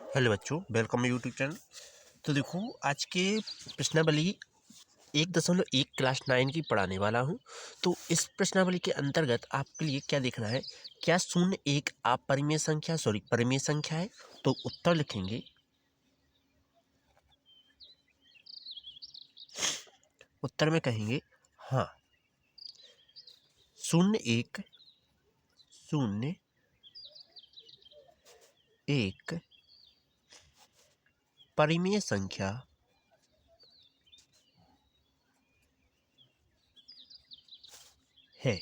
Hello बच्चों, welcome YouTube channel. तो देखो, आज के प्रश्नावली 1.1 क्लास 9 की पढ़ाने वाला हूँ। तो इस प्रश्नावली के अंतर्गत आपके लिए क्या देखना है, क्या शून्य एक परिमेय संख्या है। तो उत्तर लिखेंगे, उत्तर में कहेंगे हाँ, शून्य एक परिमेय संख्या है।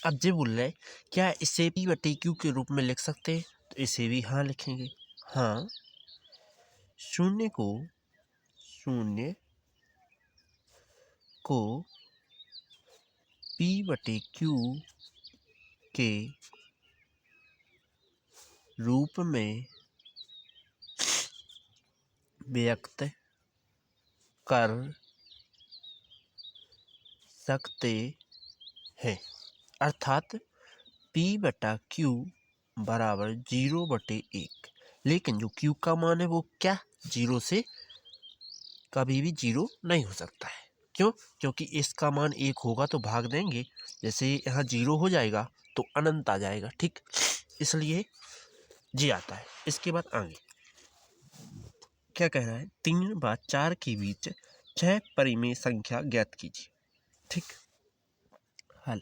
अब ये बोल रहे हैं, क्या इसे P/Q के रूप में लिख सकते हैं। तो इसे भी हाँ लिखेंगे। हाँ, शून्य को P/Q के रूप में व्यक्त कर सकते हैं, अर्थात P/Q बराबर 0/1। लेकिन जो Q का मान है वो क्या 0 से कभी भी 0 नहीं हो सकता है। क्यों? क्योंकि इसका मान 1 होगा तो भाग देंगे, जैसे यहाँ 0 हो जाएगा तो अनंत आ जाएगा। ठीक, इसलिए जी आता है। इसके बाद आगे क्या कह रहा है, 3 व 4 के बीच 6 परिमेय संख्या ज्ञात कीजिए। ठीक, हल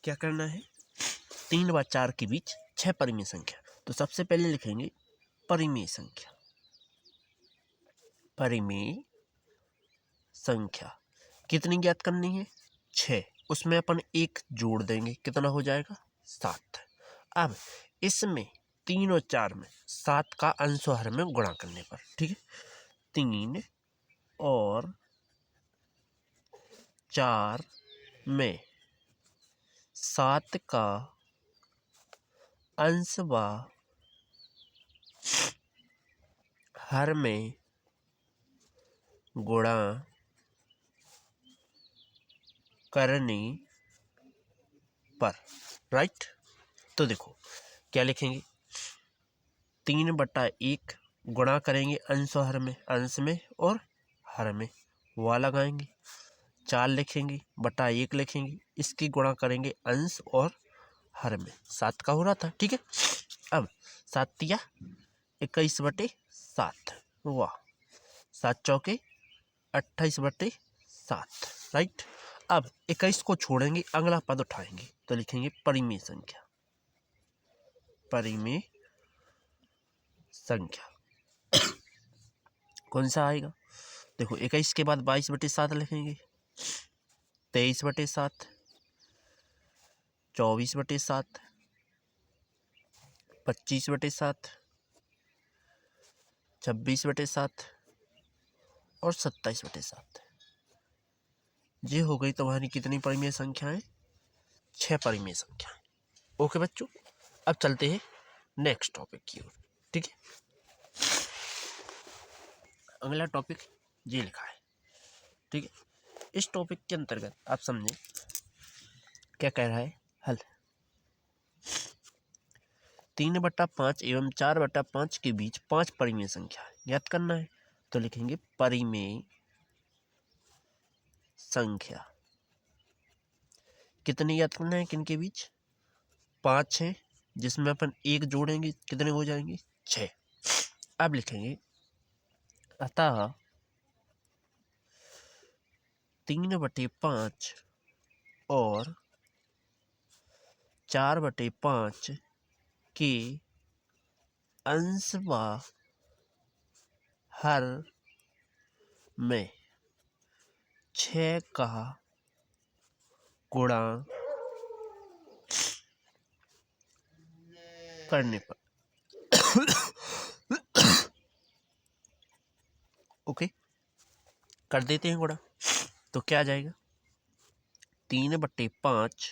क्या करना है, 3 व 4 के बीच 6 परिमेय संख्या। तो सबसे पहले लिखेंगे परिमेय संख्या। कितनी ज्ञात करनी है, 6। उसमें अपन 1 जोड़ देंगे, कितना हो जाएगा 7। अब इसमें 3 और 4 में 7 का अंश और हर में गुणा करने पर, ठीक है, 3 और 4 में 7 का अंश व हर में गुणा करने पर, राइट। तो देखो क्या लिखेंगे, 3/1 गुणा करेंगे अंश और अंश में और हर में, वह लगाएंगे। 4 लिखेंगे बटा 1 लिखेंगे, इसकी गुणा करेंगे अंश और हर में। 7 का हो रहा था, ठीक है। अब 7 तिया 21/7, वाह, 7 चौके 28/7, राइट। अब 21 को छोड़ेंगे, अगला पद उठाएंगे तो लिखेंगे परिमेय संख्या। कौन सा आएगा, देखो 21 के बाद 22/7 लिखेंगे, 23/7, 24/7, 25/7, 26/7 और 27/7। ये हो गई तुम्हारी कितनी परिमेय संख्याएं, 6 परिमेय संख्याएं। ओके बच्चों, अब चलते हैं नेक्स्ट टॉपिक की ओर। ठीक है, अगला टॉपिक ये लिखा है। ठीक है, इस टॉपिक के अंतर्गत आप समझें क्या कह रहा है, हल 3/5 एवं 4/5 के बीच 5 परिमेय संख्या ज्ञात करना है। तो लिखेंगे परिमेय संख्या। कितनी ज्ञात करना है, किनके बीच, 5 है, जिसमें अपन 1 जोड़ेंगे कितने हो जाएंगे 6। अब लिखेंगे अतः 3/5 और 4/5 के अंश व हर में 6 का गुणा करने पर ओके, कर देते हैं गुणा। तो क्या आ जाएगा, 3/5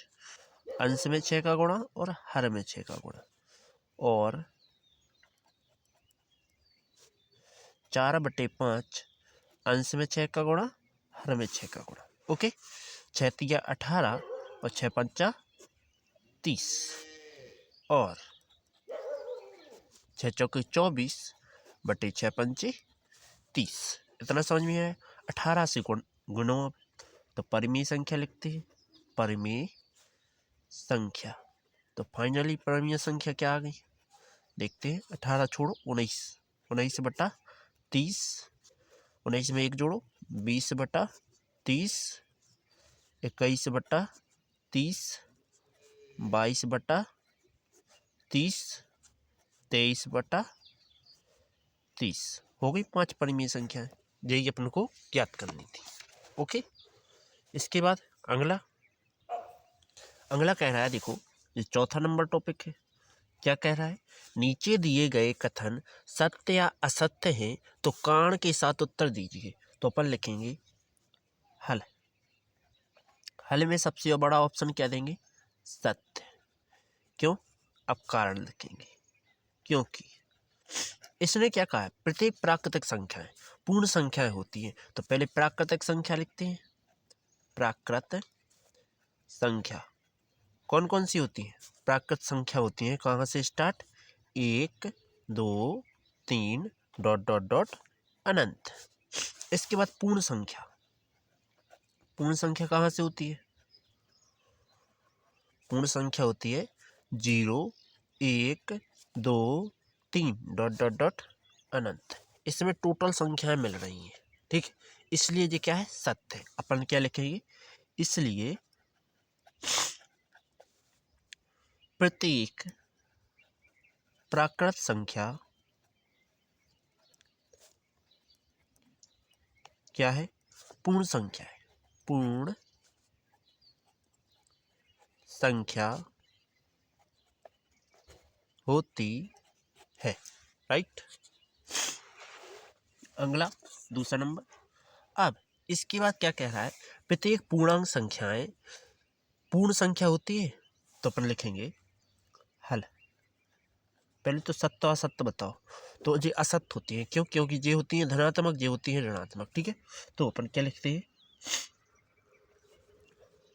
अंश में 6 का गुणा और हर में 6 का गुणा, और 4/5 अंश में 6 का गुणा, हर में 6 का गुणा। ओके, 6 तिया 18 और 6 पंचा 30 और 6 चौके 24 बटे 6 पंचे 30। इतना समझ में आया। 18 से गुणो अब, तो परिमेय संख्या लिखते हैं, परिमेय संख्या। तो फाइनली परिमेय संख्या क्या आ गई देखते हैं। 18 छोड़ो 19, 19 बटा 30, 19 में 1 जोड़ो 20 बटा 30, 21 बटा 30, 22 बटा 30, 23 बटा 30। हो गई 5 परिमेय संख्याएं, यही अपन को ज्ञात करनी थी। ओके, इसके बाद अगला कह रहा है, देखो ये चौथा नंबर टॉपिक है। क्या कह रहा है, नीचे दिए गए कथन सत्य या असत्य हैं तो कारण के साथ उत्तर दीजिए। तो अपन लिखेंगे हल। हल में सबसे बड़ा ऑप्शन क्या देंगे, सत्य। क्यों, अब कारण लिखेंगे, क्योंकि इसने क्या कहा है, प्रत्येक प्राकृतिक संख्याएं पूर्ण संख्याएं होती हैं। तो पहले प्राकृतिक संख्या लिखते हैं। प्राकृत संख्या कौन कौन सी होती है, प्राकृत संख्या होती है, कहाँ से स्टार्ट, 1 2 3 डॉट डॉट डॉट अनंत। इसके बाद पूर्ण संख्या, पूर्ण संख्या कहाँ से होती है, पूर्ण संख्या होती है 0 1 2 3 डॉट डॉट डॉट अनंत। इसमें टोटल संख्याएं मिल रही हैं, ठीक है, इसलिए ये क्या है, सत्य है। अपन क्या लिखेंगे, इसलिए प्रत्येक प्राकृत संख्या क्या है, पूर्ण संख्या है, पूर्ण संख्या होती है, राइट। अगला दूसरा नंबर। अब इसके बाद क्या कह रहा है, प्रत्येक पूर्णांक संख्याएं पूर्ण संख्या होती है। तो अपन लिखेंगे हल। पहले तो सत्य असत्य बताओ। तो ये असत्य होती है, क्यों, क्योंकि ये होती है धनात्मक, ये होती है ऋणात्मक, ठीक है। तो अपन क्या लिखते हैं,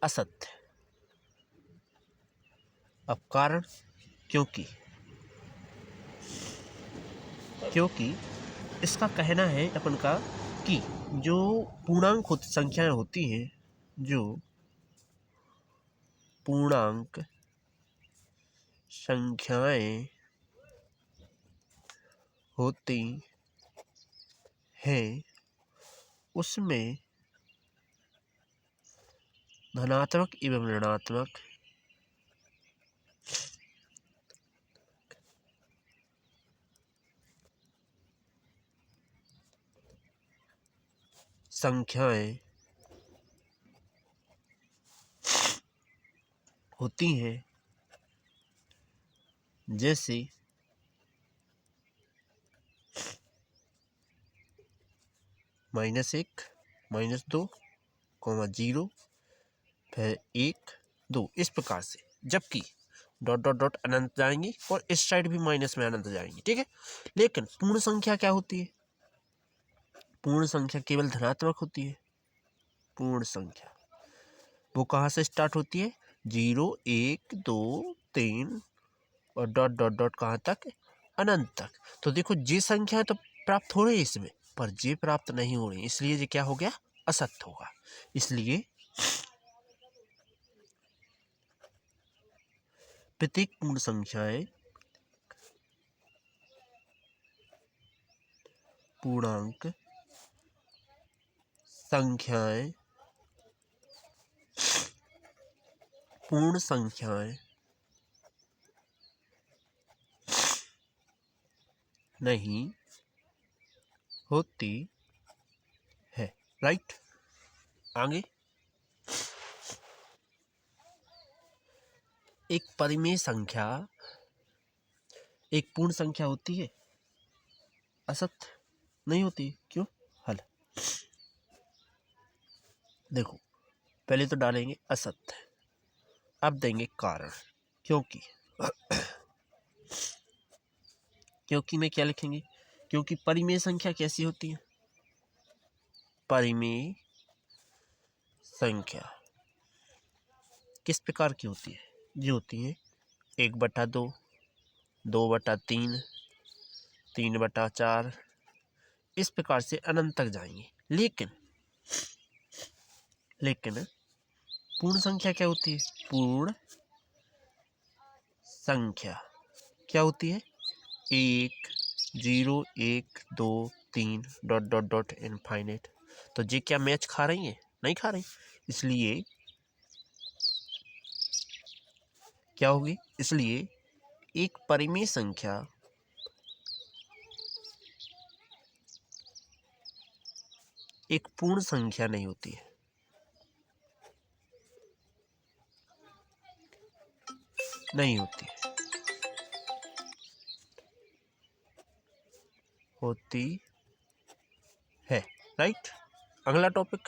असत्य। अब कारण, क्योंकि इसका कहना है अपन का कि जो पूर्णांक संख्याएं होती हैं, जो पूर्णांक संख्याएं होती हैं उसमें धनात्मक एवं ऋणात्मक संख्याएं होती हैं, जैसे -1 -2 0 फिर 1 2 इस प्रकार से। जबकि डॉट डॉट डॉट अनंत जाएंगी और इस साइड भी माइनस में अनंत जाएंगी, ठीक है। लेकिन पूर्ण संख्या क्या होती है, पूर्ण संख्या केवल धनात्मक होती है। पूर्ण संख्या वो कहाँ से स्टार्ट होती है, 0 1 2 3 और डॉट डॉट डॉट कहाँ तक, अनंत तक। तो देखो ये संख्या तो प्राप्त हो रही है इसमें, पर ये प्राप्त नहीं हो रही, इसलिए ये क्या हो गया, असत्य होगा। इसलिए प्रत्येक पूर्ण संख्याएं पूर्णांक संख्याएं पूर्ण संख्याएं नहीं होती है, राइट। आगे एक परिमेय संख्या एक पूर्ण संख्या होती है, असत्य नहीं होती, क्यों, हल। देखो पहले तो डालेंगे असत्य, अब देंगे कारण, क्योंकि में क्या लिखेंगे, क्योंकि परिमेय संख्या कैसी होती है, परिमेय संख्या किस प्रकार की होती है, ये होती है 1/2, 2/3, 3/4, इस प्रकार से अनंत तक जाएंगे। लेकिन पूर्ण संख्या क्या होती है? पूर्ण संख्या क्या होती है? 1, 0, 1, 2, 3 ... इनफाइनाइट। तो ये क्या मैच खा रही है? नहीं खा रही। इसलिए क्या होगी? इसलिए एक परिमेय संख्या एक पूर्ण संख्या नहीं होती है। नहीं होती होती है। राइट। अगला टॉपिक